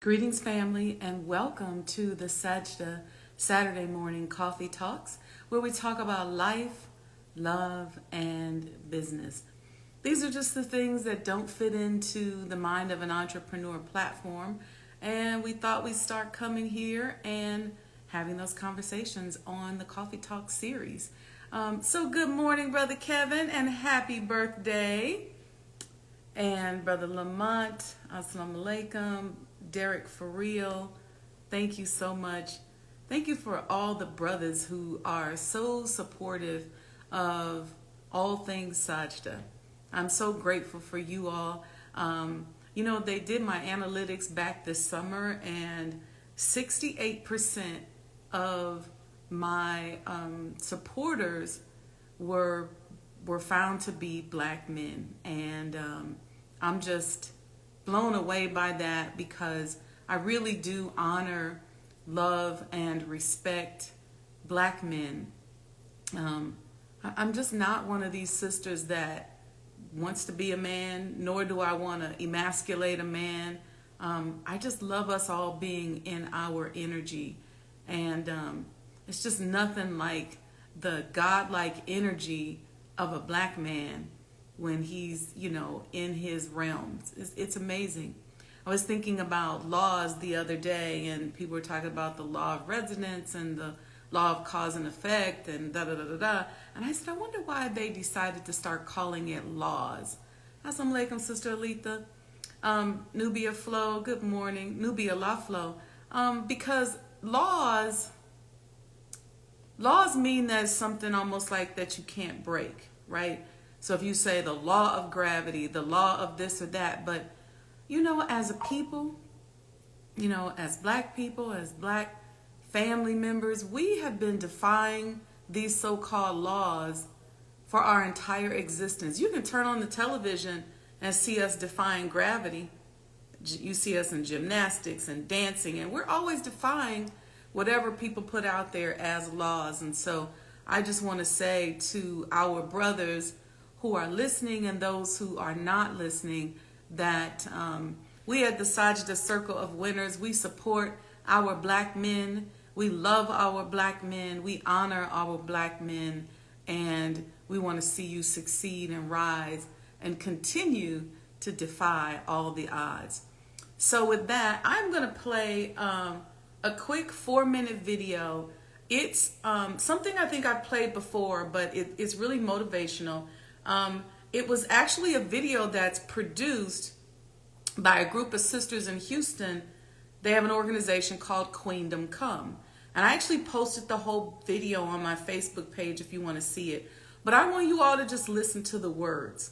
Greetings, family, and welcome to the Sajdah Saturday morning coffee talks, where we talk about life, love, and business. These are just the things that don't fit into the mind of an entrepreneur platform, and we thought we'd start coming here and having those conversations on the Coffee Talk series. So good morning, Brother Kevin, and happy birthday. And Brother Lamont, Assalamu alaikum. Derek, for real, thank you so much. Thank you for all the brothers who are so supportive of all things Sajdah. I'm so grateful for you all. They did my analytics back this summer, and 68% of my supporters were found to be black men, and I'm just blown away by that because I really do honor, love, and respect black men. I'm just not one of these sisters that wants to be a man, nor do I want to emasculate a man. I just love us all being in our energy, and it's just nothing like the godlike energy of a black man when he's, in his realms. It's amazing. I was thinking about laws the other day, and people were talking about the law of resonance and the law of cause and effect and da-da-da-da-da. And I said, I wonder why they decided to start calling it laws. Assalamu alaikum, Sister Aletha. Nubia Flo, good morning. Nubia La Flo. Because laws mean that it's something almost like that you can't break, right? So if you say the law of gravity, the law of this or that, but as a people, as black people, as black family members, we have been defying these so-called laws for our entire existence. You can turn on the television and see us defying gravity. You see us in gymnastics and dancing, and we're always defying whatever people put out there as laws. And so I just want to say to our brothers who are listening and those who are not listening that we at the Sajdah Circle of Winners, we support our black men. We love our black men. We honor our black men. And we want to see you succeed and rise and continue to defy all the odds. So with that, I'm going to play a quick 4-minute video. It's something I think I've played before, but it's really motivational. It was actually a video that's produced by a group of sisters in Houston. They have an organization called Queendom Come. And I actually posted the whole video on my Facebook page if you want to see it. But I want you all to just listen to the words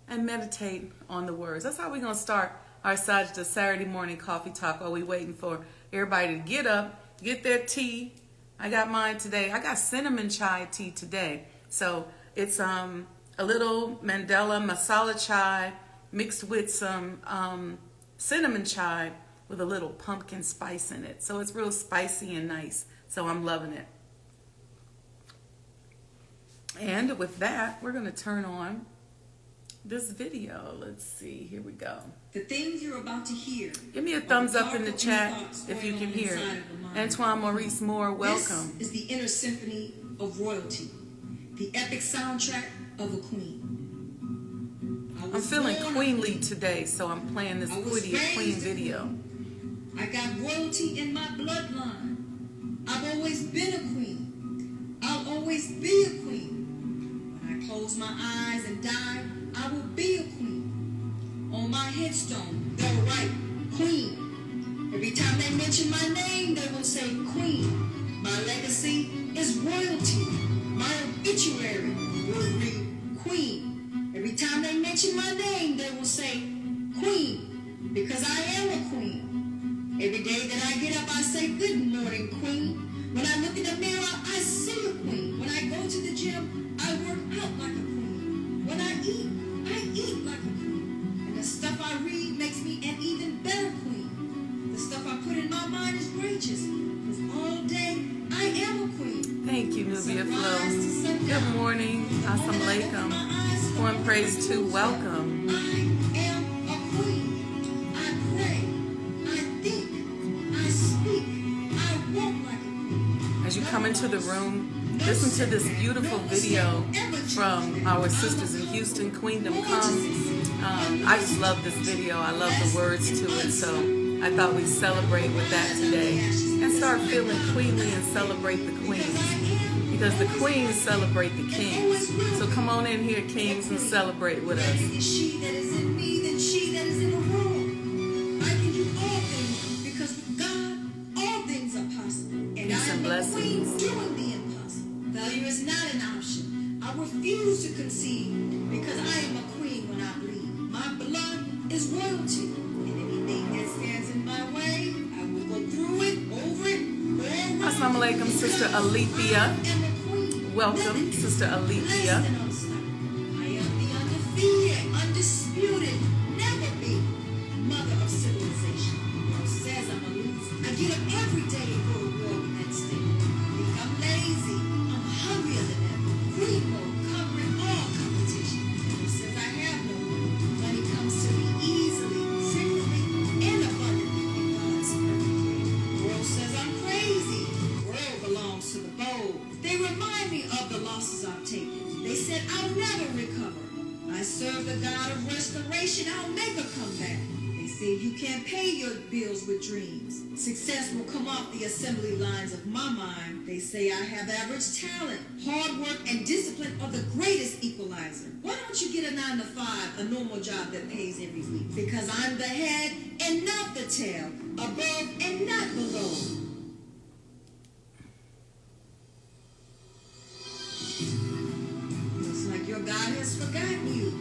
and meditate on the words. That's how we're going to start our Sajdah Saturday morning coffee talk while we're waiting for everybody to get up, get their tea. I got mine today. I got cinnamon chai tea today. So it's a little Mandela masala chai mixed with some cinnamon chai with a little pumpkin spice in it. So it's real spicy and nice. So I'm loving it. And with that, we're going to turn on this video. Let's see. Here we go. The things you're about to hear. Give me a thumbs up in the chat if you can hear. Antoine Maurice Moore, welcome. This is the inner symphony of royalty. The epic soundtrack of a queen. I'm feeling queenly today, so I'm playing this Queen video. I got royalty in my bloodline. I've always been a queen. I'll always be a queen. When I close my eyes and die, I will be a queen. On my headstone, they'll write queen. Every time they mention my name, they will say queen. My legacy is royalty. My obituary will read queen. Every time they mention my name, they will say queen, because I am a queen. Every day that I get up, I say good morning, queen. When I look in the mirror, I see a queen. When I go to the gym, I work out like a queen. When I eat like a queen. And the stuff I read makes me an even better queen. The stuff I put in my mind is righteous, because all day I am a queen. Thank you, Nubia Flo. Good morning. Assalamu alaikum. One praise to welcome. I am a queen. I pray. I as you come into the room, listen to this beautiful video from our sisters in Houston, Queendom Come. I just love this video. I love the words to it. So I thought we'd celebrate with that today and start feeling queenly and celebrate the queens. Because the queens celebrate the kings. So come on in here, kings, and celebrate with us. She that is in me than she that is in the world. I can do all things because with God, all things are possible. And I am the queen doing the impossible. Failure is not an option. I refuse to concede because I am a queen when I bleed. My blood is royalty. And anything that stands in my way, I will go through it, over it, Assalamu alaikum, Sister Alethea. Welcome, Sister Alethea. I am the undefeated, undisputed, never be mother of civilization. The world says I'm a loser. I get up every day and go to war with that state. Think I'm lazy. I'm hungrier than ever. Free mode, covering all competition. The world says I have no money. Money comes to me easily, secretly, and abundantly in God's perfect way. The world says I'm crazy. The world belongs to the bold. They remind me of the losses I've taken. They said I'll never recover. I serve the God of restoration. I'll make a comeback. They say you can't pay your bills with dreams. Success will come off the assembly lines of my mind. They say I have average talent. Hard work and discipline are the greatest equalizer. Why don't you get a 9-to-5, a normal job that pays every week? Because I'm the head and not the tail. Above and not below. Looks like your God has forgotten you.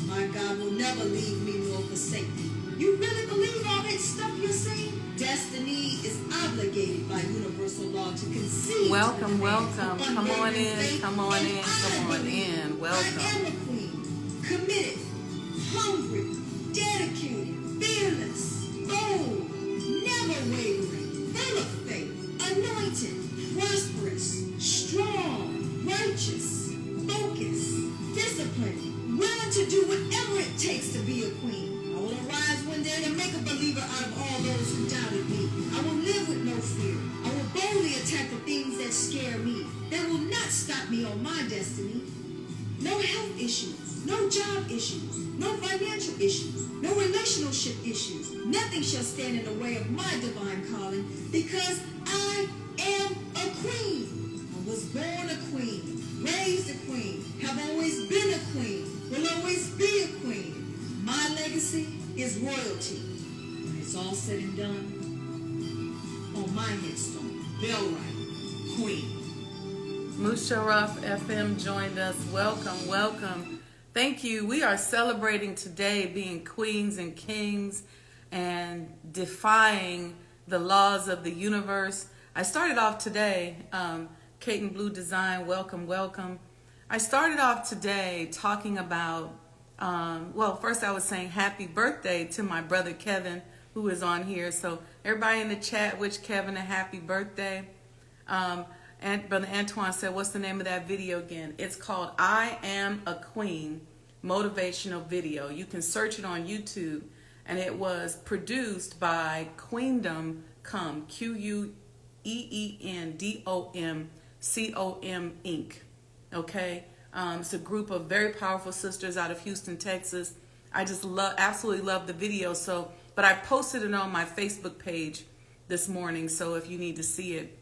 My God will never leave me nor forsake me. You really believe all that stuff you're saying? Destiny is obligated by universal law to conceive. Welcome, welcome. Come on in, come on in, come on in. Welcome. I am a queen, committed, hungry, dedicated, fearless, bold, never wavering, full of faith, anointed, prosperous, strong, righteous, focused, disciplined, willing to do whatever it takes to be a queen. I will arise one day to make a believer out of all those who doubted me. I will live with no fear. I will boldly attack the things that scare me. They will not stop me on my destiny. No health issues, no job issues, no financial issues, no relationship issues. Nothing shall stand in the way of my divine calling because I am a queen. I was born a queen, raised a queen, have always been a queen, will always be a queen. My legacy is royalty. When it's all said and done, on my headstone, Bellwright, Queen. Musharraf FM joined us. Welcome, welcome. Thank you. We are celebrating today being queens and kings and defying the laws of the universe. I started off today, Kate and Blue Design, welcome, welcome. I started off today talking about first I was saying happy birthday to my brother Kevin, who is on here. So everybody in the chat, wish Kevin a happy birthday. And Brother Antoine said, what's the name of that video again? It's called I Am a Queen motivational video. You can search it on YouTube. And it was produced by Queendom Come, QUEENDOMCOM Inc. Okay? It's a group of very powerful sisters out of Houston, Texas. I just absolutely love the video. But I posted it on my Facebook page this morning. So if you need to see it,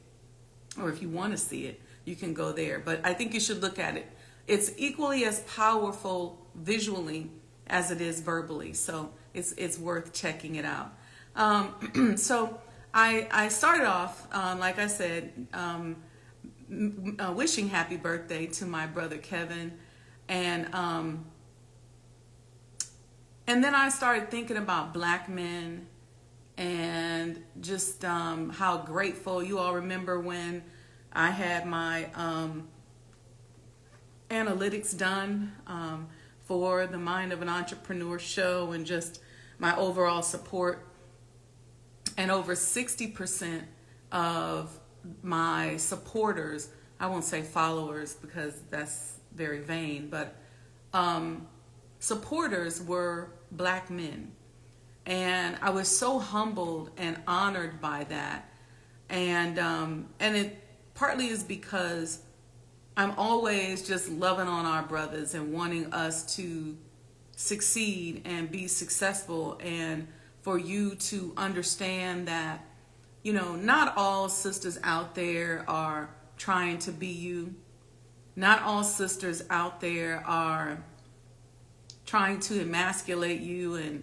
or if you want to see it, you can go there. But I think you should look at it. It's equally as powerful visually as it is verbally. So it's worth checking it out. So I started off, like I said, wishing happy birthday to my brother Kevin, and then I started thinking about black men and just how grateful. You all remember when I had my analytics done for the Mind of an Entrepreneur show, and just my overall support, and over 60% of my supporters, I won't say followers because that's very vain, but supporters were black men. And I was so humbled and honored by that. And it partly is because I'm always just loving on our brothers and wanting us to succeed and be successful, and for you to understand that, not all sisters out there are trying to be you. Not all sisters out there are trying to emasculate you, and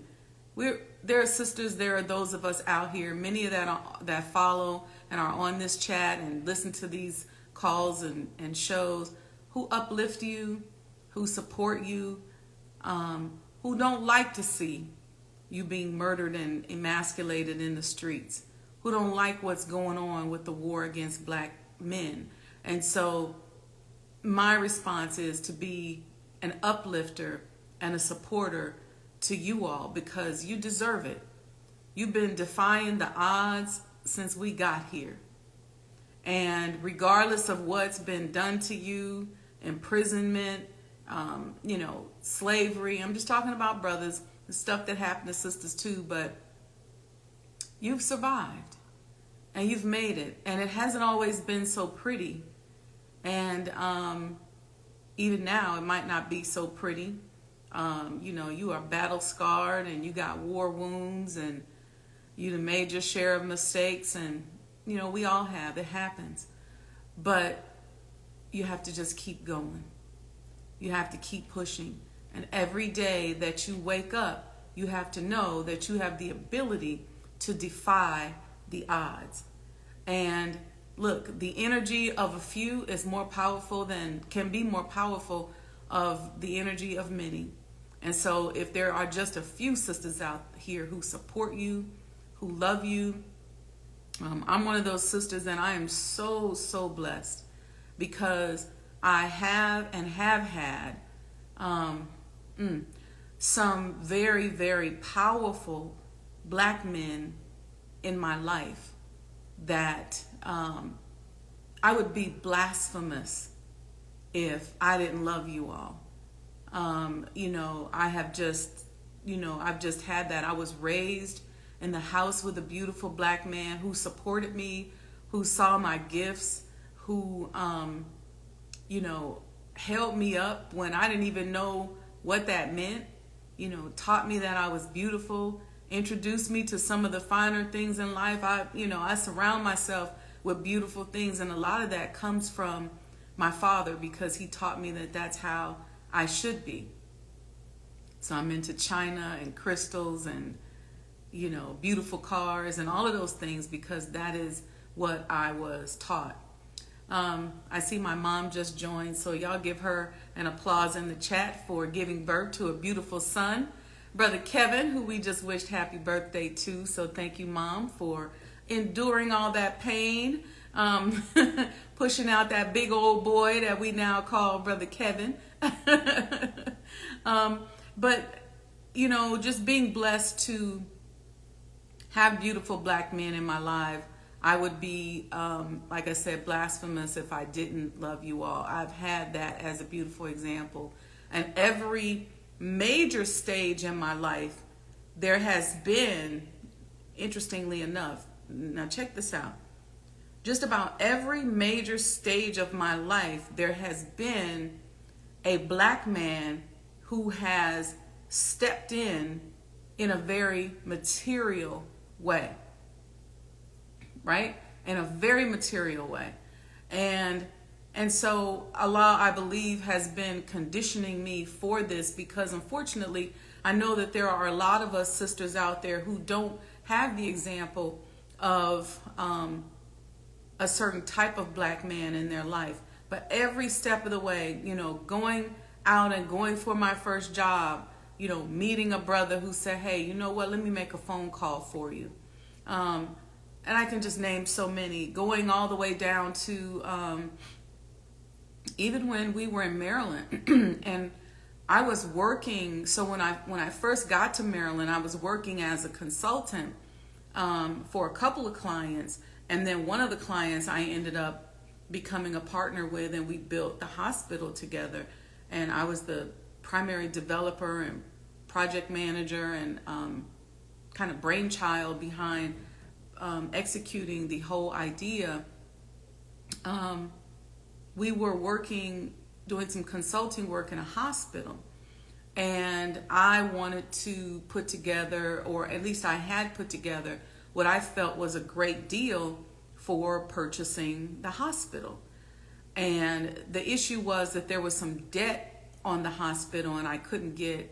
there are sisters, there are those of us out here, many of that follow and are on this chat and listen to these calls and shows, who uplift you, who support you, who don't like to see you being murdered and emasculated in the streets, who don't like what's going on with the war against black men. And so my response is to be an uplifter and a supporter to you all, because you deserve it. You've been defying the odds since we got here. And regardless of what's been done to you, imprisonment, slavery, I'm just talking about brothers, the stuff that happened to sisters too, but you've survived and you've made it. And it hasn't always been so pretty. And even now, it might not be so pretty. You are battle scarred and you got war wounds and you made your share of mistakes, and we all have. It happens. But you have to just keep going. You have to keep pushing. And every day that you wake up, you have to know that you have the ability to defy the odds. And look, the energy of a few is can be more powerful of the energy of many. And so if there are just a few sisters out here who support you, who love you, I'm one of those sisters, and I am so, so blessed because I have had some very, very powerful black men in my life that I would be blasphemous if I didn't love you all. I've just had that. I was raised in the house with a beautiful black man who supported me, who saw my gifts, who, held me up when I didn't even know what that meant, taught me that I was beautiful, introduced me to some of the finer things in life. I surround myself with beautiful things, and a lot of that comes from my father, because he taught me that that's how I should be. So I'm into china and crystals and, beautiful cars and all of those things, because that is what I was taught. I see my mom just joined, so y'all give her an applause in the chat for giving birth to a beautiful son, Brother Kevin, who we just wished happy birthday to. So thank you, Mom, for enduring all that pain, pushing out that big old boy that we now call Brother Kevin. But, just being blessed to have beautiful black men in my life. I would be, like I said, blasphemous if I didn't love you all. I've had that as a beautiful example. And every major stage in my life, there has been, interestingly enough, now check this out. Just about every major stage of my life, there has been a black man who has stepped in a very material way. Right? In a very material way. And so Allah, I believe, has been conditioning me for this, because unfortunately, I know that there are a lot of us sisters out there who don't have the example of a certain type of black man in their life. But every step of the way, going out and going for my first job, meeting a brother who said, hey, you know what, let me make a phone call for you. And I can just name so many, going all the way down to even when we were in Maryland and I was working. So when I first got to Maryland, I was working as a consultant for a couple of clients. And then one of the clients I ended up becoming a partner with, and we built the hospital together. And I was the primary developer and project manager and kind of brainchild behind executing the whole idea we were doing some consulting work in a hospital. And I wanted to put together, or at least I had put together, what I felt was a great deal for purchasing the hospital. And the issue was that there was some debt on the hospital, and I couldn't get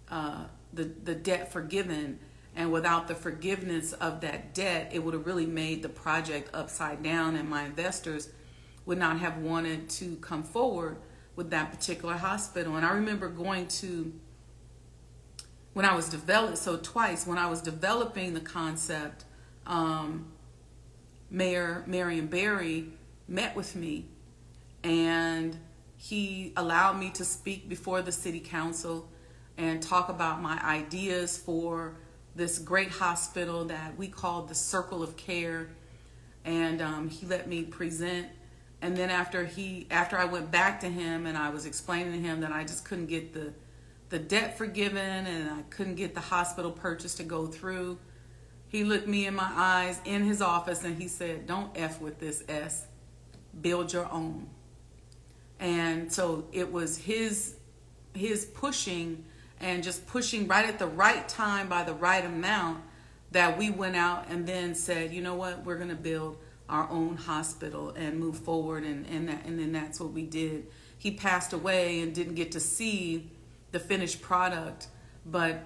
the debt forgiven. And without the forgiveness of that debt, it would have really made the project upside down, and my investors would not have wanted to come forward with that particular hospital. And I remember when I was developing the concept, Mayor Marion Barry met with me, and he allowed me to speak before the city council and talk about my ideas for this great hospital that we called the Circle of Care. And he let me present. And then after I went back to him and I was explaining to him that I just couldn't get the debt forgiven and I couldn't get the hospital purchase to go through, he looked me in my eyes in his office and he said, "Don't F with this S, build your own." And so it was his pushing, and just pushing right at the right time by the right amount, that we went out and then said, you know what, we're going to build our own hospital and move forward, and then that's what we did. He passed away and didn't get to see the finished product, but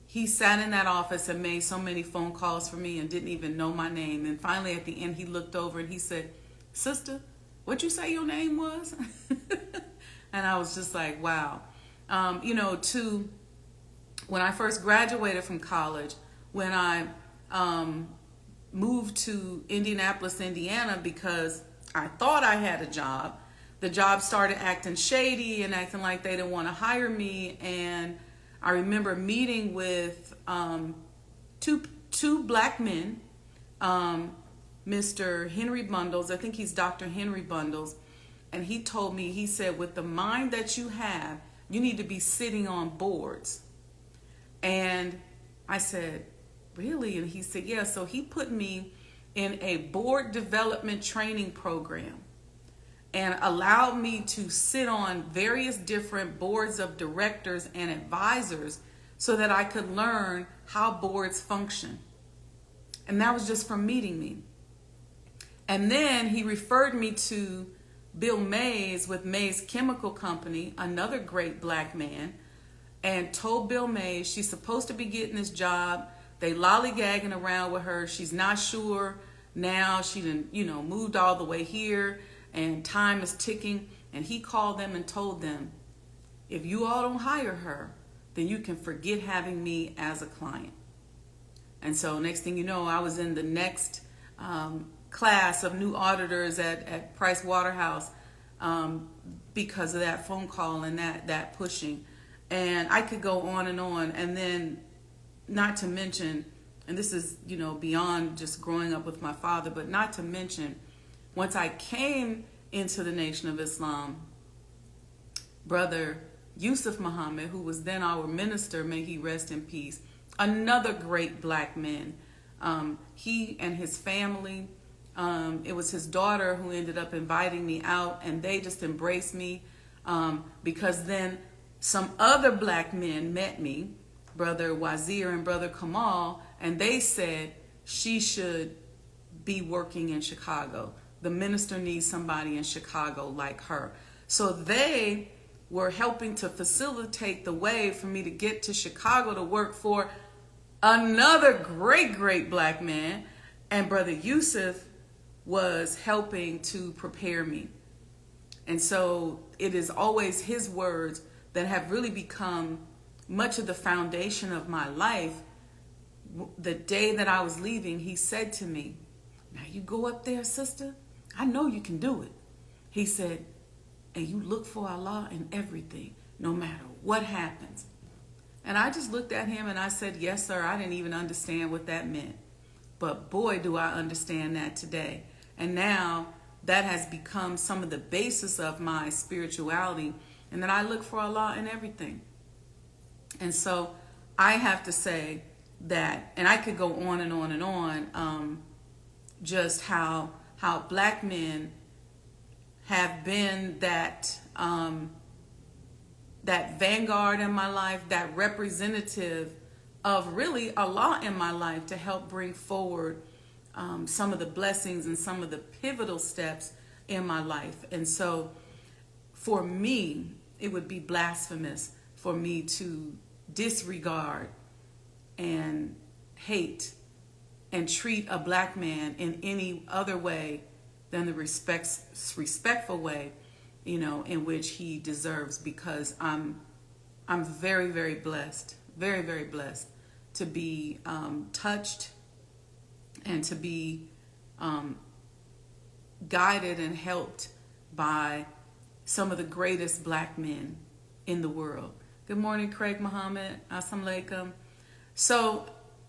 he sat in that office and made so many phone calls for me and didn't even know my name. And finally at the end he looked over and he said, "Sister, what'd you say your name was?" And I was just like, wow. When I first graduated from college, when I moved to Indianapolis, Indiana, because I thought I had a job. The job started acting shady and acting like they didn't want to hire me. And I remember meeting with two black men, Mr. Henry Bundles, I think he's Dr. Henry Bundles, and he told me, he said, with the mind that you have, you need to be sitting on boards. And I said, really? And he said, yeah. So he put me in a board development training program and allowed me to sit on various different boards of directors and advisors so that I could learn how boards function. And that was just from meeting me. And then he referred me to Bill Mays with Mays Chemical Company, another great black man, and told Bill Mays she's supposed to be getting this job. They lollygagging around with her. She's not sure now. She done, moved all the way here and time is ticking. And he called them and told them, if you all don't hire her, then you can forget having me as a client. And so next thing you know, I was in the next class of new auditors at Price Waterhouse because of that phone call and that pushing. And I could go on. And then, not to mention, and this is, beyond just growing up with my father, but not to mention, once I came into the Nation of Islam, Brother Yusuf Muhammad, who was then our minister, may he rest in peace, another great black man. He and his family, it was his daughter who ended up inviting me out, and they just embraced me because then some other black men met me, Brother Wazir and Brother Kamal, and they said she should be working in Chicago. The minister needs somebody in Chicago like her. So they were helping to facilitate the way for me to get to Chicago to work for another great black man. And Brother Yusuf was helping to prepare me. And so it is always his words that have really become much of the foundation of my life. The day that I was leaving, he said to me, "Now you go up there, sister. I know you can do it." He said, "And you look for Allah in everything, no matter what happens." And I just looked at him and I said, "Yes, sir." I didn't even understand what that meant. But boy, do I understand that today. And now that has become some of the basis of my spirituality, and that I look for Allah in everything. And so I have to say that, and I could go on and on and on, just how how black men have been that that vanguard in my life, that representative of really a lot in my life to help bring forward some of the blessings and some of the pivotal steps in my life. And so for me, it would be blasphemous for me to disregard and hate and treat a black man in any other way than the respectful way, in which he deserves, because I'm very, very blessed, very, very blessed to be touched and to be guided and helped by some of the greatest black men in the world. Good morning, Craig Muhammad. Assalamu alaikum. So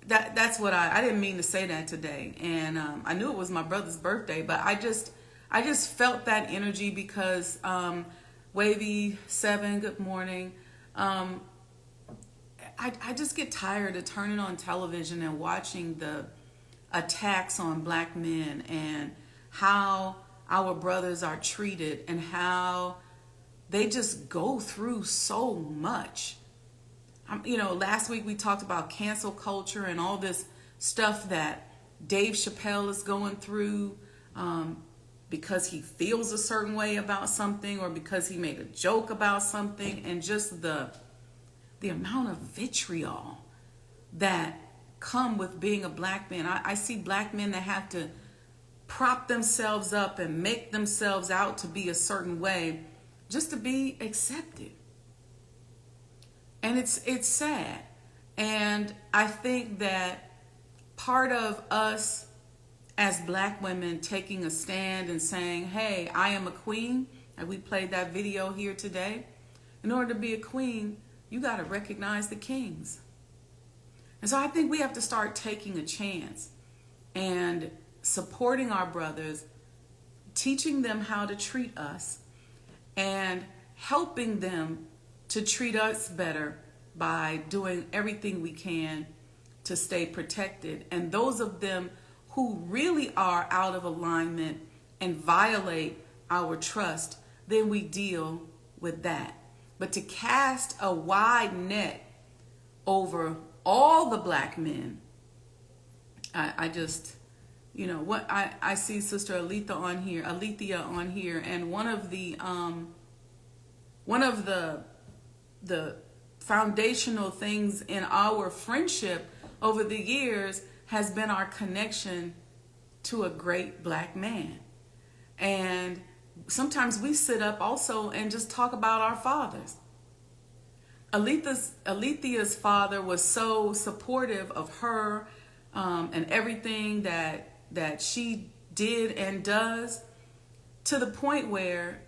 that's what I didn't mean to say that today, and I knew it was my brother's birthday, but I just felt that energy because Wavy 7, good morning. I just get tired of turning on television and watching the attacks on black men and how our brothers are treated and how they just go through so much. Last week we talked about cancel culture and all this stuff that Dave Chappelle is going through because he feels a certain way about something or because he made a joke about something, and just the amount of vitriol that come with being a black man. I see black men that have to prop themselves up and make themselves out to be a certain way just to be accepted. And it's sad. And I think that part of us as black women taking a stand and saying, hey, I am a queen, and we played that video here today. In order to be a queen, you got to recognize the kings. And so I think we have to start taking a chance and supporting our brothers, teaching them how to treat us, and helping them to treat us better by doing everything we can to stay protected. And those of them who really are out of alignment and violate our trust, then we deal with that. But to cast a wide net over all the black men, I just, I see Sister Alethea on here, and one of the foundational things in our friendship over the years has been our connection to a great black man. And sometimes we sit up also and just talk about our fathers. Alethea's father was so supportive of her and everything that she did and does, to the point where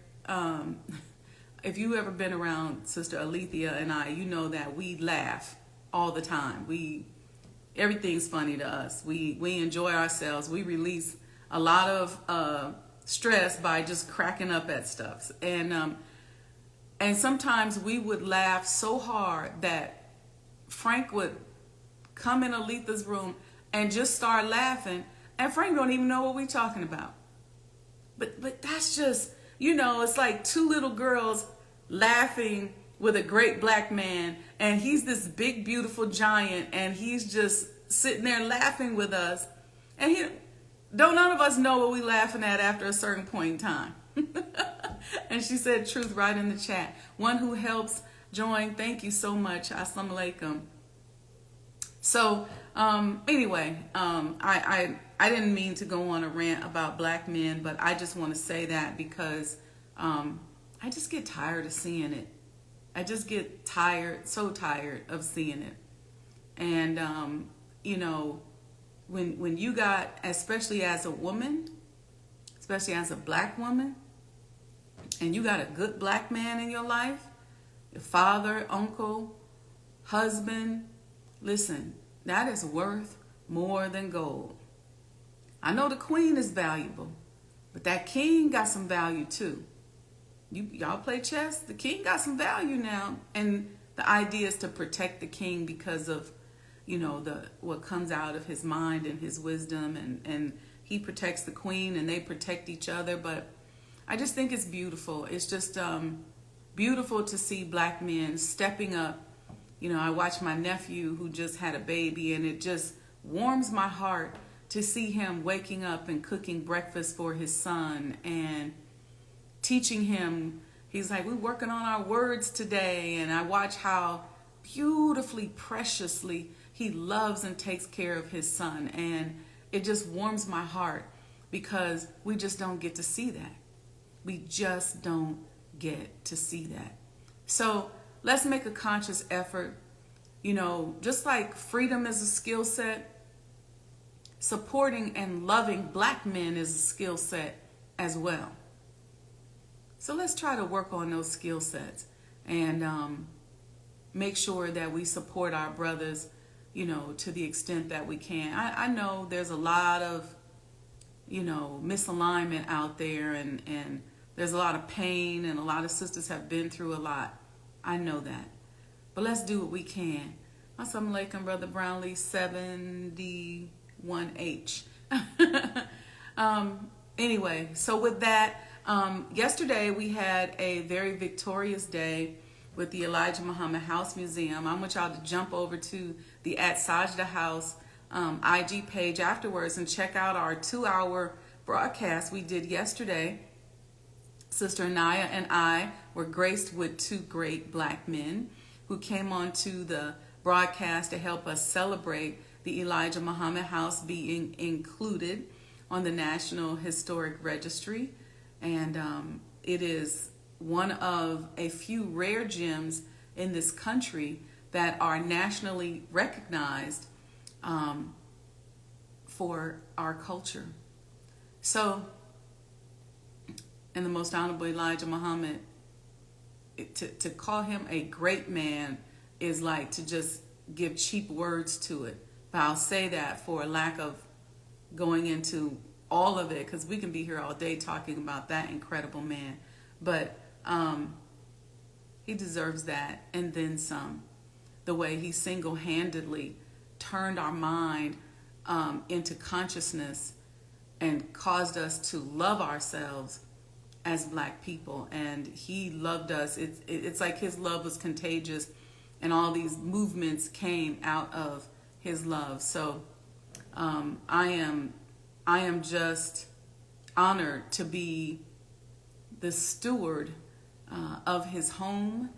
if you ever been around Sister Alethea and I, you know that we laugh all the time. Everything's funny to us. We enjoy ourselves. We release a lot of stress by just cracking up at stuff. And sometimes we would laugh so hard that Frank would come in Alethea's room and just start laughing, and Frank don't even know what we're talking about. But that's just, it's like two little girls laughing with a great black man, and he's this big, beautiful giant, and he's just sitting there laughing with us. And none of us know what we're laughing at after a certain point in time. And she said truth right in the chat. One who helps join, thank you so much. Assalamu alaikum. So anyway, I didn't mean to go on a rant about black men, but I just want to say that because I just get tired of seeing it. I just get so tired of seeing it. And when you got, especially as a woman, especially as a black woman, and you got a good black man in your life, your father, uncle, husband, listen, that is worth more than gold. I know the queen is valuable, but that king got some value too. Y'all play chess? The king got some value now. And the idea is to protect the king because of, the what comes out of his mind and his wisdom, and he protects the queen and they protect each other. But I just think it's beautiful. It's just beautiful to see black men stepping up. I watch my nephew who just had a baby, and it just warms my heart to see him waking up and cooking breakfast for his son and teaching him. He's like, we're working on our words today. And I watch how beautifully, preciously he loves and takes care of his son. And it just warms my heart because we just don't get to see that. We just don't get to see that. So let's make a conscious effort. Just like freedom is a skill set, supporting and loving black men is a skill set as well. So let's try to work on those skill sets and make sure that we support our brothers, to the extent that we can. I know there's a lot of, misalignment out there, and there's a lot of pain, and a lot of sisters have been through a lot. I know that. But let's do what we can. Assalamu alaikum, Brother Brownlee, 71H. Anyway, so with that, yesterday we had a very victorious day with the Elijah Muhammad House Museum. I want y'all to jump over to the @Sajdah House IG page afterwards and check out our 2-hour broadcast we did yesterday. Sister Anaya and I were graced with 2 great black men who came on to the broadcast to help us celebrate the Elijah Muhammad House being included on the National Historic Registry. And it is one of a few rare gems in this country that are nationally recognized for our culture. So, and the Most Honorable Elijah Muhammad, to call him a great man is like to just give cheap words to it. But I'll say that for a lack of going into all of it, because we can be here all day talking about that incredible man. But he deserves that and then some. The way he single-handedly turned our mind into consciousness and caused us to love ourselves as black people. And he loved us. It's like his love was contagious, and all these movements came out of his love. So I am just honored to be the steward of his home,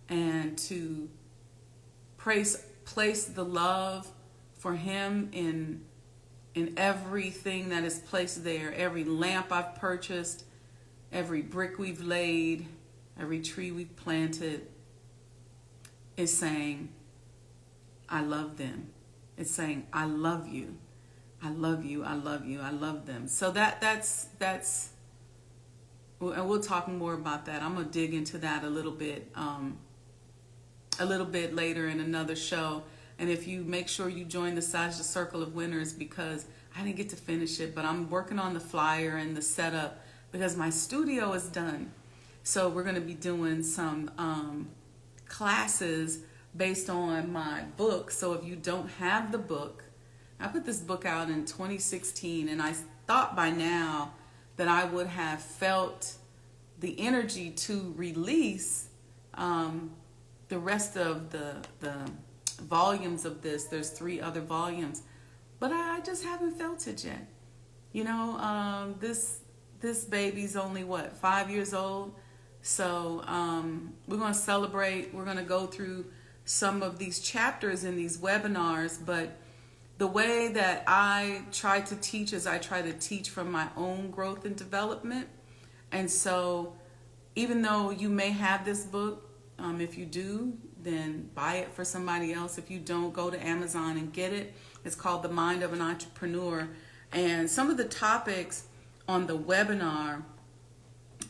and to place the love for him in everything that is placed there. Every lamp I've purchased, every brick we've laid, every tree we've planted is saying, I love them. It's saying, I love you. I love you. I love you. I love them. So that's, and we'll talk more about that. I'm going to dig into that a little bit later in another show. And if you make sure you join the Sajdah Circle of Winners, because I didn't get to finish it, but I'm working on the flyer and the setup because my studio is done. So we're going to be doing some classes based on my book. So if you don't have the book, I put this book out in 2016, and I thought by now that I would have felt the energy to release the rest of the volumes of this. There's 3 other volumes, but I just haven't felt it yet. This baby's only 5 years old. So we're going to celebrate. We're going to go through some of these chapters in these webinars, but the way that I try to teach is I try to teach from my own growth and development. And so even though you may have this book, if you do, then buy it for somebody else. If you don't, go to Amazon and get it. It's called The Mind of an Entrepreneur. And some of the topics on the webinar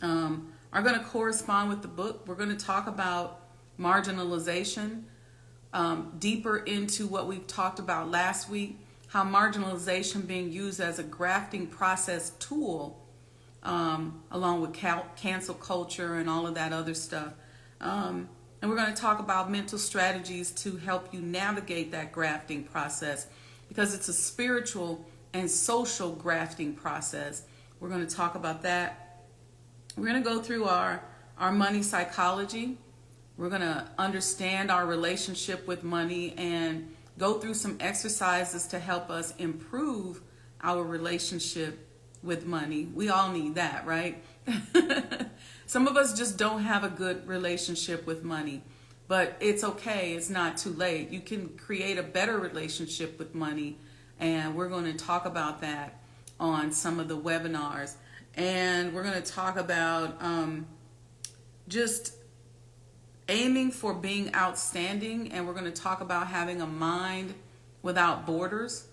are going to correspond with the book. We're going to talk about marginalization, deeper into what we've talked about last week, how marginalization being used as a grafting process tool, along with cancel culture and all of that other stuff. And we're going to talk about mental strategies to help you navigate that grafting process, because it's a spiritual and social grafting process. We're going to talk about that. We're going to go through our money psychology. We're going to understand our relationship with money and go through some exercises to help us improve our relationship with money. We all need that, right? Some of us just don't have a good relationship with money, but it's okay. It's not too late. You can create a better relationship with money, and we're going to talk about that on some of the webinars. And we're going to talk about just aiming for being outstanding, and we're going to talk about having a mind without borders.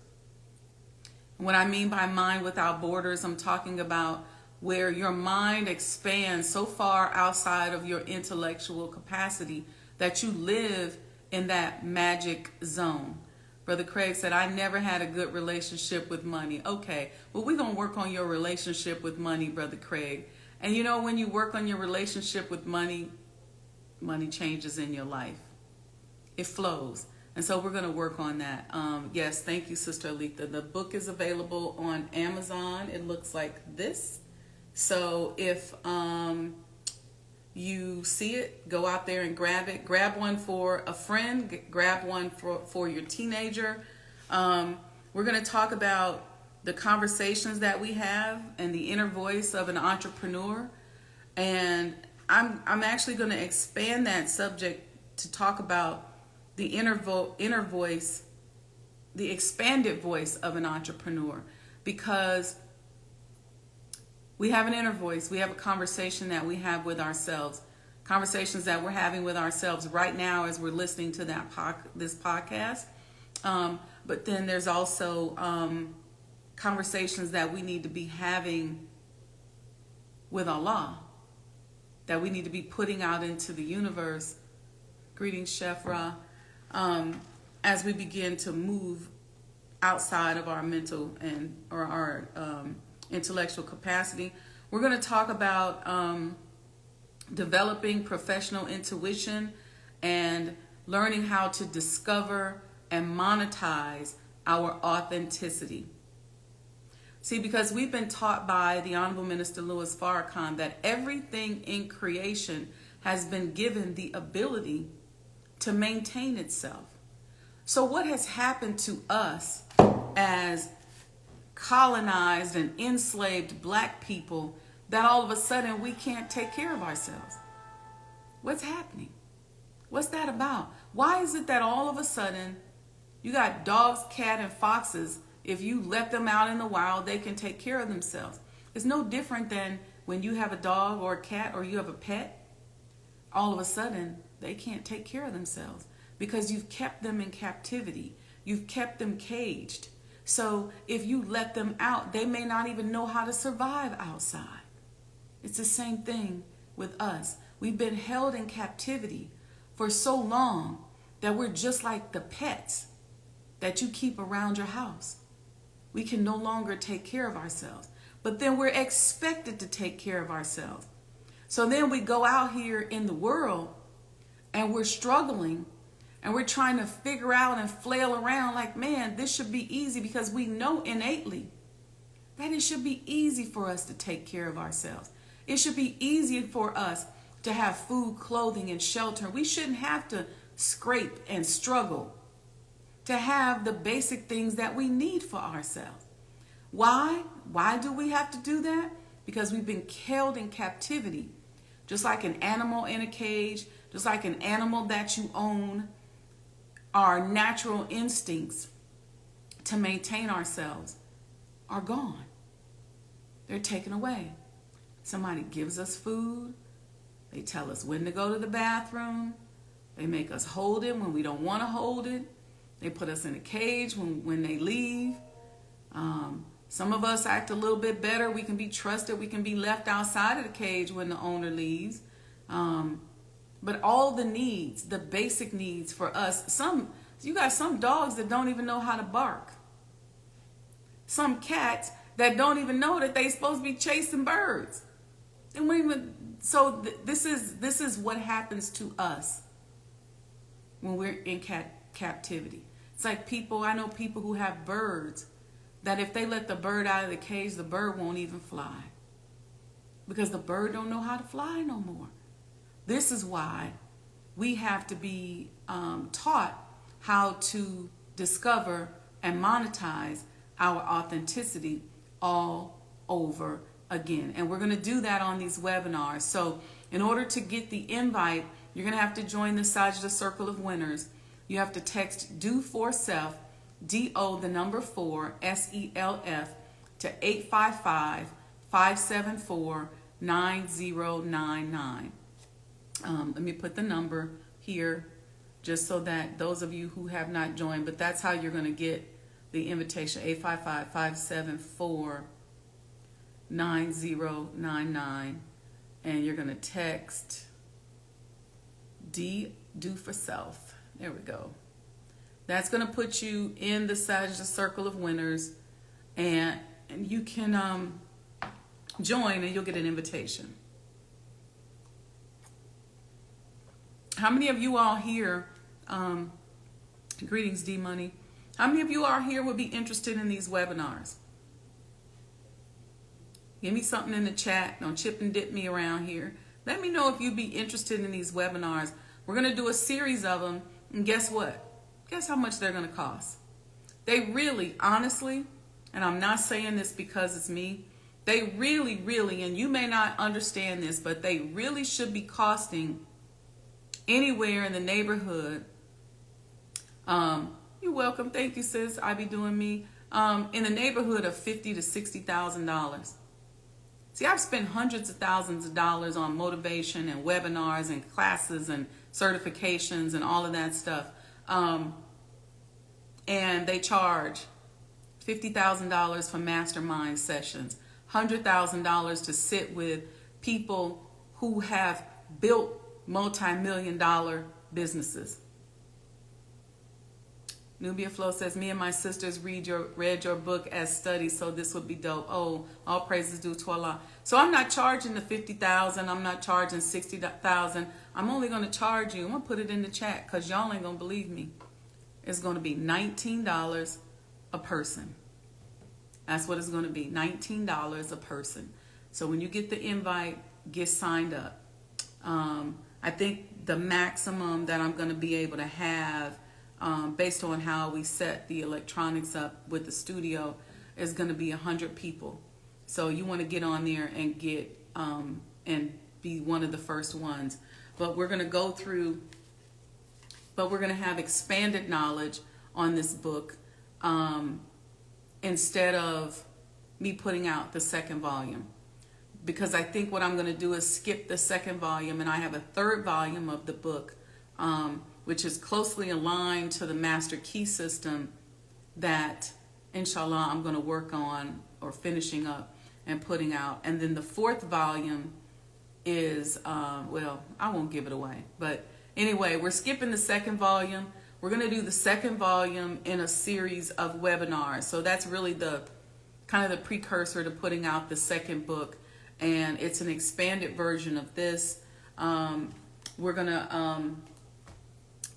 What I mean by mind without borders, I'm talking about where your mind expands so far outside of your intellectual capacity that you live in that magic zone. Brother Craig said, I never had a good relationship with money. Okay, well, we're going to work on your relationship with money, Brother Craig. And you know, when you work on your relationship with money, money changes in your life. It flows. And so we're going to work on that. Yes, thank you, Sister Alita. The book is available on Amazon. It looks like this. So if you see it, go out there and grab it. Grab one for a friend. Grab one for your teenager. We're going to talk about the conversations that we have and the inner voice of an entrepreneur. And I'm actually going to expand that subject to talk about the inner voice, the expanded voice of an entrepreneur, because we have an inner voice. We have a conversation that we have with ourselves, conversations that we're having with ourselves right now as we're listening to this podcast. But then there's also conversations that we need to be having with Allah, that we need to be putting out into the universe. Greetings, Chef Ra. As we begin to move outside of our mental or our intellectual capacity. We're going to talk about developing professional intuition and learning how to discover and monetize our authenticity. See, because we've been taught by the Honorable Minister Louis Farrakhan that everything in creation has been given the ability to maintain itself. So what has happened to us as colonized and enslaved black people that all of a sudden we can't take care of ourselves? What's happening? What's that about? Why is it that all of a sudden you got dogs, cats, and foxes? If you let them out in the wild, they can take care of themselves. It's no different than when you have a dog or a cat or you have a pet. All of a sudden, they can't take care of themselves because you've kept them in captivity. You've kept them caged. So if you let them out, they may not even know how to survive outside. It's the same thing with us. We've been held in captivity for so long that we're just like the pets that you keep around your house. We can no longer take care of ourselves. But then we're expected to take care of ourselves. So then we go out here in the world and we're struggling and we're trying to figure out and flail around like, man, this should be easy, because we know innately that it should be easy for us to take care of ourselves. It should be easy for us to have food, clothing, and shelter. We shouldn't have to scrape and struggle to have the basic things that we need for ourselves. Why? Why do we have to do that? Because we've been held in captivity, just like an animal in a cage, just like an animal that you own. Our natural instincts to maintain ourselves are gone. They're taken away. Somebody gives us food. They tell us when to go to the bathroom. They make us hold it when we don't want to hold it. They put us in a cage when they leave. Some of us act a little bit better. We can be trusted. We can be left outside of the cage when the owner leaves. But all the needs, the basic needs for us, you got some dogs that don't even know how to bark. Some cats that don't even know that they're supposed to be chasing birds. This is what happens to us when we're in captivity. It's like I know people who have birds that if they let the bird out of the cage, the bird won't even fly because the bird don't know how to fly no more. This is why we have to be taught how to discover and monetize our authenticity all over again. And we're going to do that on these webinars. So in order to get the invite, you're going to have to join the Sajdah Circle of Winners. You have to text Do For Self, DO the number 4, SELF to 855-574-9099. Let me put the number here just so that those of you who have not joined, but that's how you're going to get the invitation, 855-574-9099. And you're going to text Do For Self. There we go. That's going to put you in the Sajdah Circle of Winners, and you can join and you'll get an invitation. How many of you all here, greetings D Money, how many of you are here would be interested in these webinars? Give me something in the chat. Don't chip and dip me around here. Let me know if you'd be interested in these webinars. We're going to do a series of them, and guess what? Guess how much they're going to cost? They really, honestly, and I'm not saying this because it's me, they really, really, and you may not understand this, but they really should be costing anywhere in the neighborhood. You're welcome. Thank you, sis. I be doing me. In the neighborhood of $50,000 to $60,000. See, I've spent hundreds of thousands of dollars on motivation and webinars and classes and certifications and all of that stuff. And they charge $50,000 for mastermind sessions, $100,000 to sit with people who have built multi-million-dollar businesses. Nubia Flo says, me and my sisters read your book as studies, so this would be dope. Oh, all praises due to Allah. So I'm not charging the $50,000. I'm not charging $60,000. I'm only going to charge you. I'm going to put it in the chat because y'all ain't going to believe me. It's going to be $19 a person. That's what it's going to be, $19 a person. So when you get the invite, get signed up. I think the maximum that I'm going to be able to have, based on how we set the electronics up with the studio, is going to be 100 people. So you want to get on there and get and be one of the first ones. But we're going to go through, but we're going to have expanded knowledge on this book instead of me putting out the second volume. Because I think what I'm going to do is skip the second volume, and I have a third volume of the book, which is closely aligned to the Master Key System that, inshallah, I'm going to work on or finishing up and putting out. And then the fourth volume is, well, I won't give it away. But anyway, we're skipping the second volume. We're going to do the second volume in a series of webinars. So that's really the kind of the precursor to putting out the second book. And it's an expanded version of this. We're going to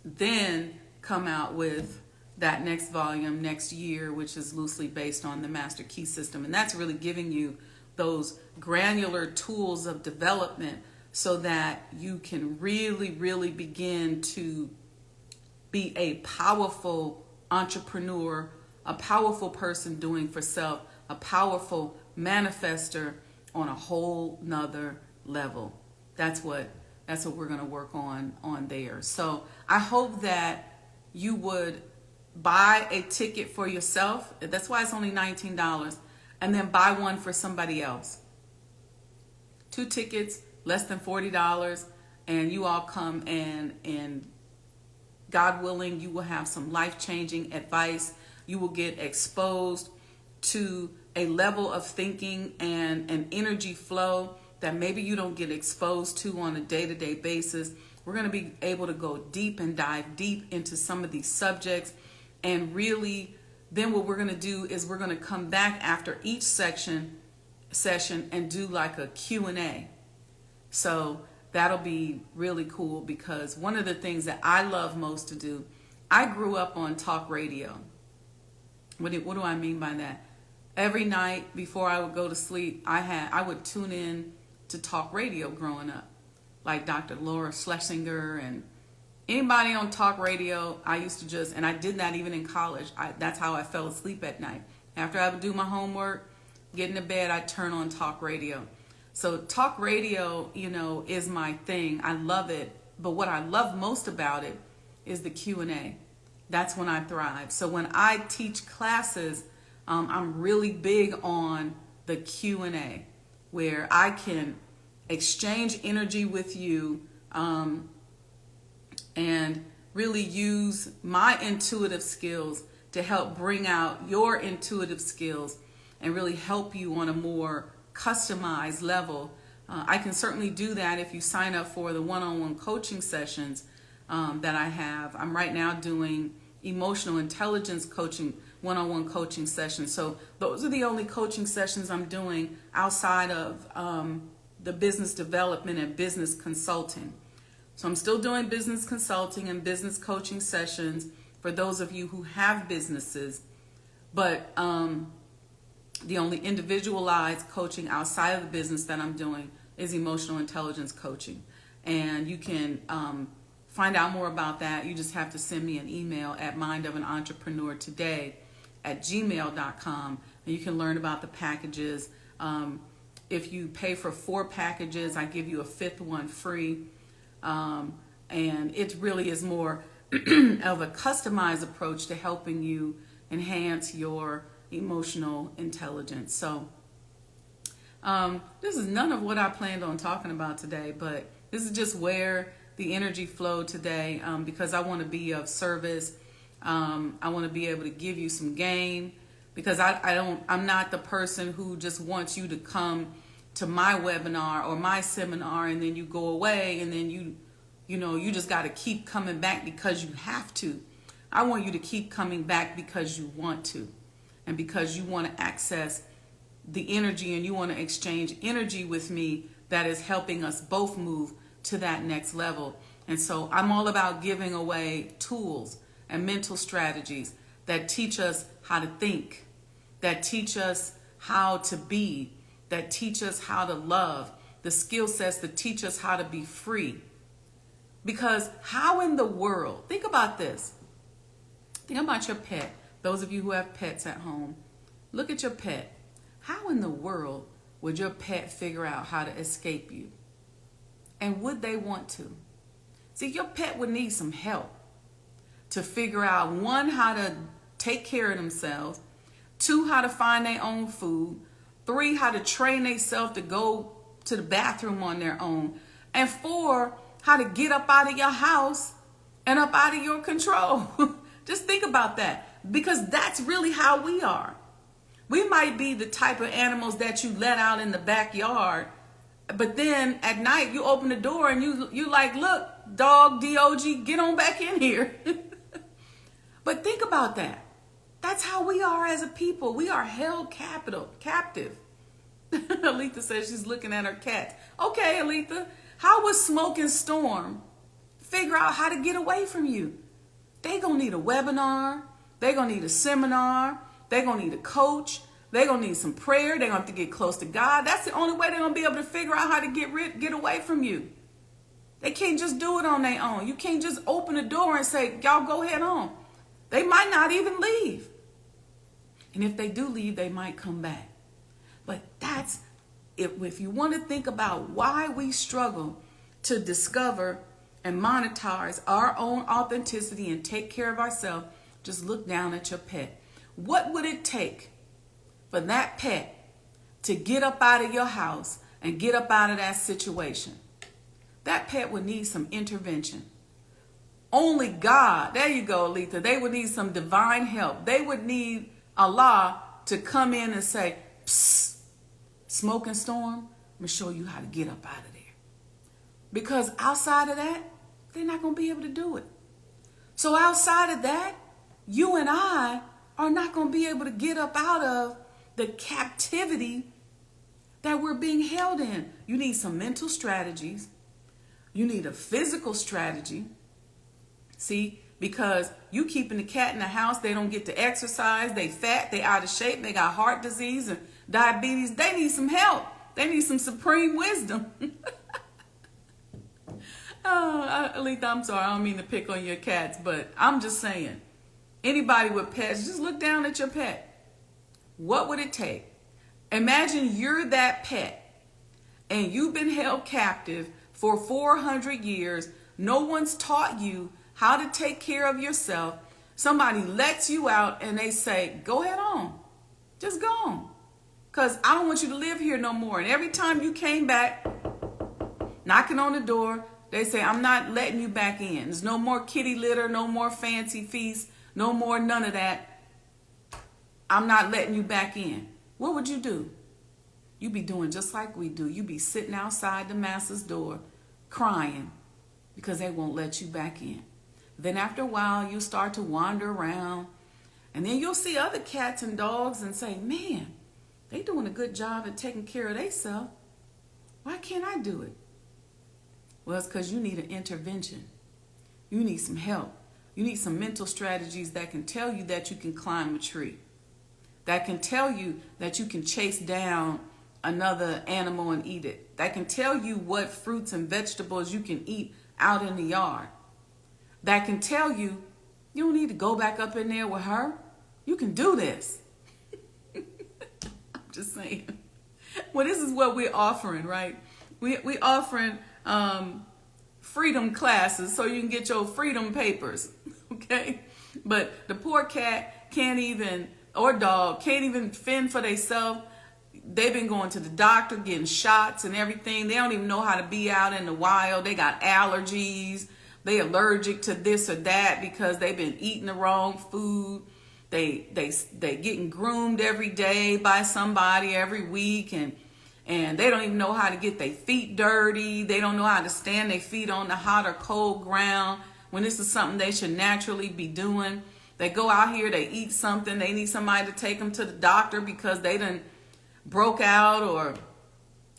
then come out with that next volume next year, which is loosely based on the Master Key System. And that's really giving you those granular tools of development so that you can really, really begin to be a powerful entrepreneur, a powerful person doing for self, a powerful manifester on a whole nother level. That's what we're going to work on there. So I hope that you would buy a ticket for yourself. That's why it's only $19. And then buy one for somebody else. 2 tickets, less than $40. And you all come and God willing, you will have some life-changing advice. You will get exposed to a level of thinking and an energy flow that maybe you don't get exposed to on a day-to-day basis. We're going to be able to go deep and dive deep into some of these subjects. And really, then what we're going to do is we're going to come back after each session and do like a Q&A. So that'll be really cool, because one of the things that I love most to do, I grew up on talk radio. What do I mean by that? Every night before I would go to sleep, I would tune in to talk radio growing up, like Dr. Laura Schlesinger and anybody on talk radio. I used to just, and I did that even in college. That's how I fell asleep at night. After I would do my homework, get into bed, I'd turn on talk radio. So talk radio, is my thing. I love it. But what I love most about it is the Q&A. That's when I thrive. So when I teach classes, I'm really big on the Q&A, where I can exchange energy with you and really use my intuitive skills to help bring out your intuitive skills and really help you on a more customized level. I can certainly do that if you sign up for the one-on-one coaching sessions that I have. I'm right now doing emotional intelligence coaching, one-on-one coaching sessions. So those are the only coaching sessions I'm doing outside of the business development and business consulting. So I'm still doing business consulting and business coaching sessions for those of you who have businesses, but the only individualized coaching outside of the business that I'm doing is emotional intelligence coaching. And you can find out more about that. You just have to send me an email at mindofanentrepreneurtoday@gmail.com, and you can learn about the packages. If you pay for 4 packages, I give you a 5th one free. And it really is more of a customized approach to helping you enhance your emotional intelligence. So this is none of what I planned on talking about today, but this is just where the energy flowed today, because I want to be of service. I want to be able to give you some game, because I'm not the person who just wants you to come to my webinar or my seminar and then you go away and then you just got to keep coming back because you have to. I want you to keep coming back because you want to, and because you want to access the energy and you want to exchange energy with me that is helping us both move to that next level. And so I'm all about giving away tools and mental strategies that teach us how to think, that teach us how to be, that teach us how to love, the skill sets that teach us how to be free. Because how in the world, think about this. Think about your pet. Those of you who have pets at home, look at your pet. How in the world would your pet figure out how to escape you? And would they want to? See, your pet would need some help to figure out, 1, how to take care of themselves, 2, how to find their own food, 3, how to train themselves to go to the bathroom on their own, and 4, how to get up out of your house and up out of your control. Just think about that, because that's really how we are. We might be the type of animals that you let out in the backyard, but then at night you open the door and you like, look, dog, DOG, get on back in here. But think about that. That's how we are as a people. We are held captive. Aletha says she's looking at her cat. Okay, Aletha, how would Smoke and Storm figure out how to get away from you? They gonna need a webinar. They gonna need a seminar. They gonna need a coach. They gonna need some prayer. They gonna have to get close to God. That's the only way they're gonna be able to figure out how to get away from you. They can't just do it on their own. You can't just open the door and say, y'all go head on. They might not even leave. And if they do leave, they might come back. But that's, if you want to think about why we struggle to discover and monetize our own authenticity and take care of ourselves, just look down at your pet. What would it take for that pet to get up out of your house and get up out of that situation? That pet would need some intervention. Only God, there you go, Aletha. They would need some divine help. They would need Allah to come in and say, psst, Smoke and Storm, I'm going to show you how to get up out of there. Because outside of that, they're not going to be able to do it. So outside of that, you and I are not going to be able to get up out of the captivity that we're being held in. You need some mental strategies. You need a physical strategy. See, because you keeping the cat in the house, they don't get to exercise, they fat, they out of shape, they got heart disease and diabetes. They need some help. They need some supreme wisdom. Alita, I'm sorry, I don't mean to pick on your cats, but I'm just saying, anybody with pets, just look down at your pet. What would it take? Imagine you're that pet and you've been held captive for 400 years. No one's taught you how to take care of yourself. Somebody lets you out and they say, go ahead on. Just go on. Because I don't want you to live here no more. And every time you came back, knocking on the door, they say, I'm not letting you back in. There's no more kitty litter, no more fancy feast, no more none of that. I'm not letting you back in. What would you do? You'd be doing just like we do. You'd be sitting outside the master's door crying because they won't let you back in. Then after a while, you start to wander around. And then you'll see other cats and dogs and say, man, they doing a good job at taking care of themselves. Why can't I do it? Well, it's because you need an intervention. You need some help. You need some mental strategies that can tell you that you can climb a tree. That can tell you that you can chase down another animal and eat it. That can tell you what fruits and vegetables you can eat out in the yard. That can tell you you don't need to go back up in there with her. You can do this. I'm just saying. Well, this is what we're offering, right? We offering freedom classes so you can get your freedom papers, okay? But the poor cat can't even, or dog, can't even fend for themselves. They've been going to the doctor, getting shots and everything. They don't even know how to be out in the wild. They got allergies. They allergic to this or that because they've been eating the wrong food. They getting groomed every day by somebody every week, and they don't even know how to get their feet dirty. They don't know how to stand their feet on the hot or cold ground when this is something they should naturally be doing. They go out here, they eat something, they need somebody to take them to the doctor because they done broke out or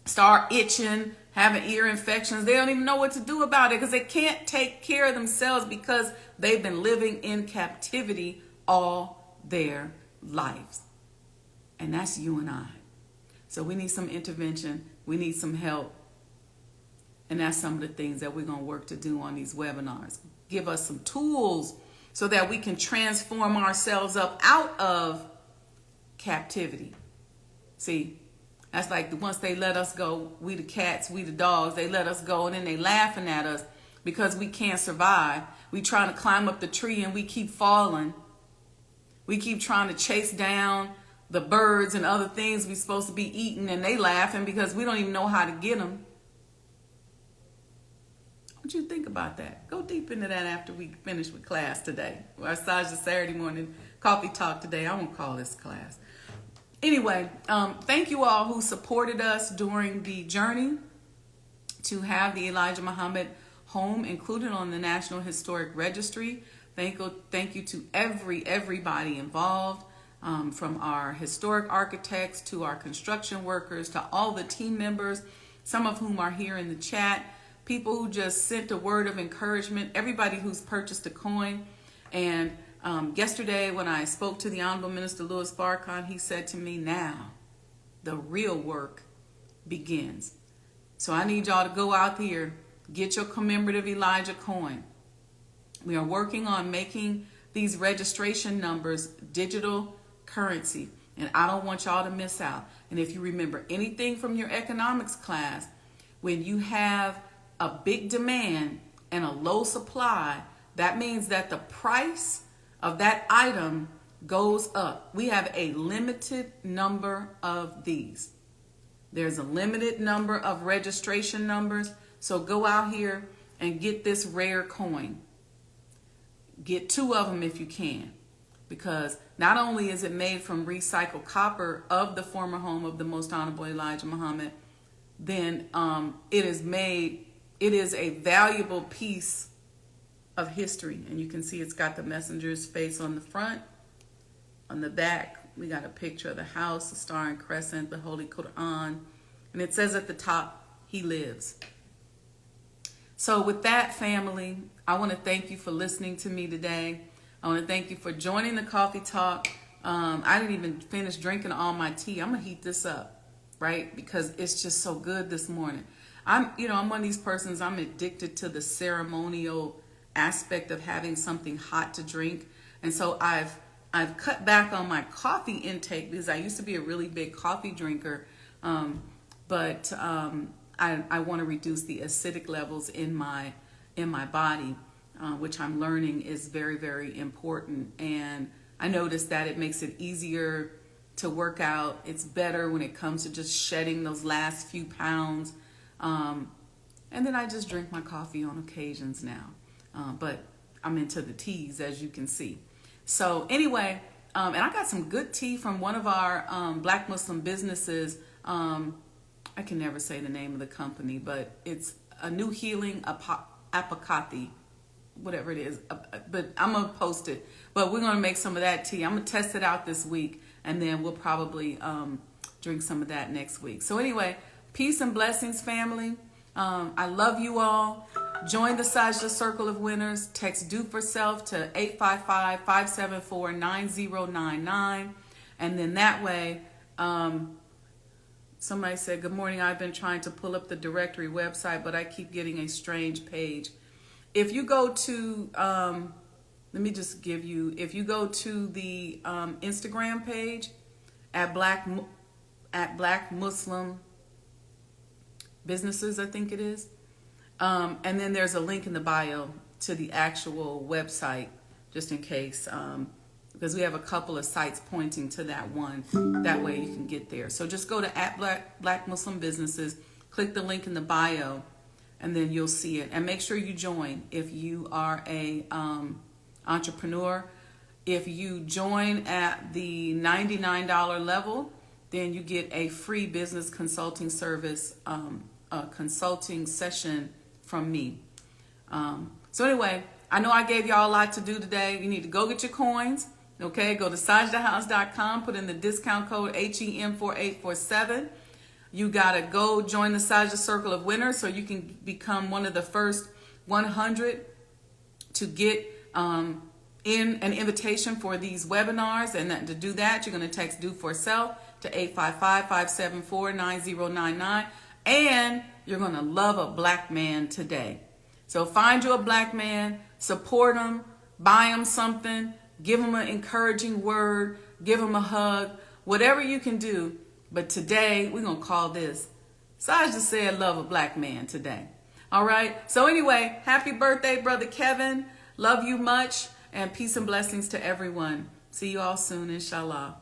start itching, having ear infections. They don't even know what to do about it because they can't take care of themselves because they've been living in captivity all their lives. And that's you and I. So we need some intervention. We need some help. And that's some of the things that we're going to work to do on these webinars. Give us some tools so that we can transform ourselves up out of captivity. See, that's like once they let us go, we the cats, we the dogs, they let us go and then they laughing at us because we can't survive. We trying to climb up the tree and we keep falling. We keep trying to chase down the birds and other things we're supposed to be eating, and they laughing because we don't even know how to get them. What you think about that? Go deep into that after we finish with class today. Our Sajdah Saturday morning coffee talk today. I won't call this class. Anyway, thank you all who supported us during the journey to have the Elijah Muhammad home included on the National Historic Registry. Thank you to everybody involved. From our historic architects to our construction workers to all the team members, some of whom are here in the chat, people who just sent a word of encouragement, everybody who's purchased a coin. And yesterday when I spoke to the Honorable Minister Louis Farrakhan, he said to me, now the real work begins. So I need y'all to go out here, get your commemorative Elijah coin. We are working on making these registration numbers digital currency, and I don't want y'all to miss out. And if you remember anything from your economics class, when you have a big demand and a low supply, that means that the price of that item goes up. We have a limited number of these. There's a limited number of registration numbers, so go out here and get this rare coin. Get 2 of them if you can, because not only is it made from recycled copper of the former home of the Most Honorable Elijah Muhammad, then it is a valuable piece of history. And you can see it's got the messenger's face on the front. On the back, we got a picture of the house, the star and crescent, the Holy Quran. And it says at the top, he lives. So with that, family, I want to thank you for listening to me today. I want to thank you for joining the Coffee Talk. I didn't even finish drinking all my tea. I'm going to heat this up, right? Because it's just so good this morning. I'm one of these persons, I'm addicted to the ceremonial aspect of having something hot to drink. And so I've cut back on my coffee intake because I used to be a really big coffee drinker. But I want to reduce the acidic levels in my body, which I'm learning is very, very important. And I noticed that it makes it easier to work out. It's better when it comes to just shedding those last few pounds. And then I just drink my coffee on occasions now. But I'm into the teas, as you can see. So anyway, and I got some good tea from one of our Black Muslim businesses. I can never say the name of the company, but it's a New Healing Apokati, whatever it is. But I'm going to post it. But we're going to make some of that tea. I'm going to test it out this week, and then we'll probably drink some of that next week. So anyway, peace and blessings, family. I love you all. Join the Sajdah Circle of Winners. Text Do For Self to 855-574-9099. And then that way, somebody said, good morning, I've been trying to pull up the directory website, but I keep getting a strange page. If you go to, if you go to the Instagram page at Black Muslim Businesses, I think it is. And then there's a link in the bio to the actual website, just in case, because we have a couple of sites pointing to that one. That way you can get there. So just go to at Black Muslim Businesses, click the link in the bio, and then you'll see it. And make sure you join if you are a entrepreneur. If you join at the $99 level, then you get a free business consulting service, a consulting session from me. So anyway, I know I gave y'all a lot to do today. You need to go get your coins. Okay, go to sajdahhouse.com, put in the discount code HEM4847. You got to go join the Sajdah Circle of Winners so you can become one of the first 100 to get in an invitation for these webinars. And to do that, you're going to text Do For Self to 855-574-9099. And you're going to love a black man today. So find you a black man, support him, buy him something, give him an encouraging word, give him a hug, whatever you can do. But today, we're going to call this Sajdah said love a black man today. All right. So anyway, happy birthday, Brother Kevin. Love you much, and peace and blessings to everyone. See you all soon, inshallah.